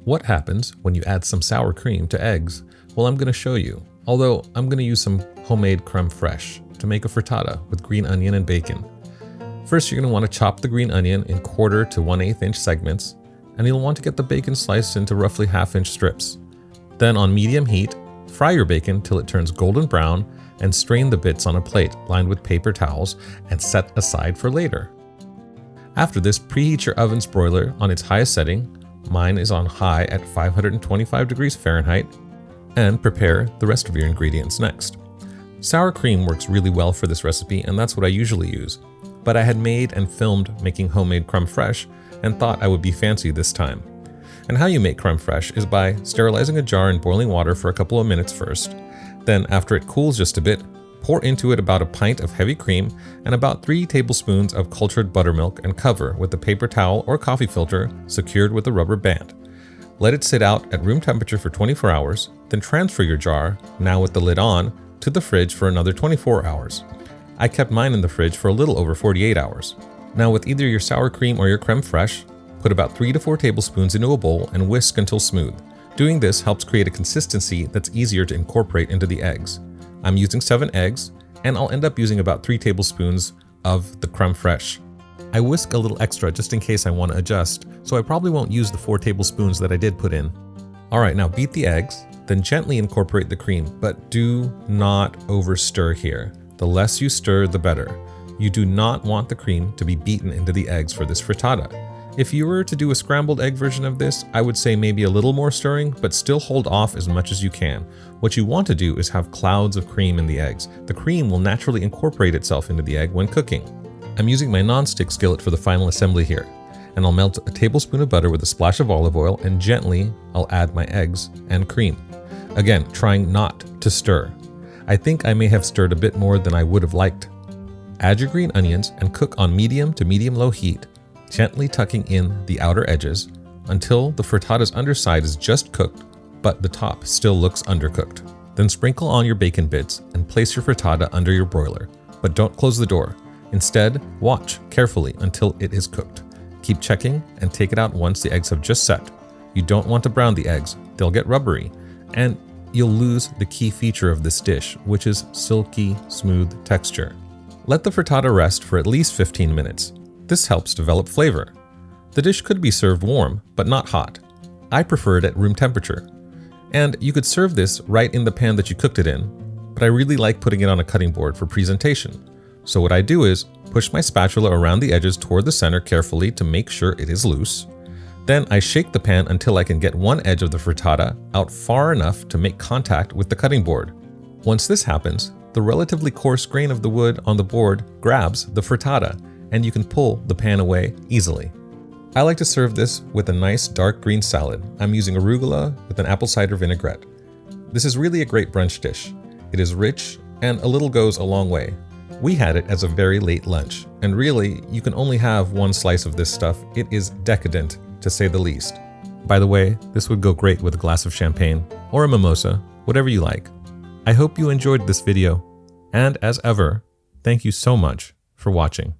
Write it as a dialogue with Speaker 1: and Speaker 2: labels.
Speaker 1: What happens when you add some sour cream to eggs? Well, I'm going to show you, although I'm going to use some homemade crème fraîche to make a frittata with green onion and bacon. First, you're going to want to chop the green onion in 1/4 to 1/8 inch segments, and you'll want to get the bacon sliced into roughly 1/2 inch strips. Then on medium heat, fry your bacon till it turns golden brown and strain the bits on a plate lined with paper towels and set aside for later. After this, preheat your oven's broiler on its highest setting, mine is on high at 525 degrees Fahrenheit, and prepare the rest of your ingredients next. Sour cream works really well for this recipe, and that's what I usually use, but I had made and filmed making homemade crème fraîche and thought I would be fancy this time. And how you make crème fraîche is by sterilizing a jar in boiling water for a couple of minutes first. Then, after it cools just a bit, pour into it about a pint of heavy cream and about 3 tablespoons of cultured buttermilk and cover with a paper towel or coffee filter secured with a rubber band. Let it sit out at room temperature for 24 hours, then transfer your jar, now with the lid on, to the fridge for another 24 hours. I kept mine in the fridge for a little over 48 hours. Now with either your sour cream or your crème fraîche, put about 3 to 4 tablespoons into a bowl and whisk until smooth. Doing this helps create a consistency that's easier to incorporate into the eggs. I'm using 7 eggs, and I'll end up using about 3 tablespoons of the crème fraîche. I whisk a little extra just in case I want to adjust, so I probably won't use the 4 tablespoons that I did put in. Alright, now beat the eggs, then gently incorporate the cream, but do not over stir here. The less you stir, the better. You do not want the cream to be beaten into the eggs for this frittata. If you were to do a scrambled egg version of this, I would say maybe a little more stirring, but still hold off as much as you can. What you want to do is have clouds of cream in the eggs. The cream will naturally incorporate itself into the egg when cooking. I'm using my non-stick skillet for the final assembly here, and I'll melt a tablespoon of butter with a splash of olive oil, and gently I'll add my eggs and cream. Again, trying not to stir. I think I may have stirred a bit more than I would have liked. Add your green onions and cook on medium to medium-low heat, gently tucking in the outer edges until the frittata's underside is just cooked, but the top still looks undercooked. Then sprinkle on your bacon bits and place your frittata under your broiler, but don't close the door. Instead, watch carefully until it is cooked. Keep checking and take it out once the eggs have just set. You don't want to brown the eggs, they'll get rubbery, and you'll lose the key feature of this dish, which is silky, smooth texture. Let the frittata rest for at least 15 minutes. This helps develop flavor. The dish could be served warm, but not hot. I prefer it at room temperature. And you could serve this right in the pan that you cooked it in, but I really like putting it on a cutting board for presentation. So what I do is push my spatula around the edges toward the center carefully to make sure it is loose. Then I shake the pan until I can get one edge of the frittata out far enough to make contact with the cutting board. Once this happens, the relatively coarse grain of the wood on the board grabs the frittata, and you can pull the pan away easily. I like to serve this with a nice dark green salad. I'm using arugula with an apple cider vinaigrette. This is really a great brunch dish. It is rich, and a little goes a long way. We had it as a very late lunch, and really, you can only have one slice of this stuff. It is decadent, to say the least. By the way, this would go great with a glass of champagne, or a mimosa, whatever you like. I hope you enjoyed this video, and as ever, thank you so much for watching.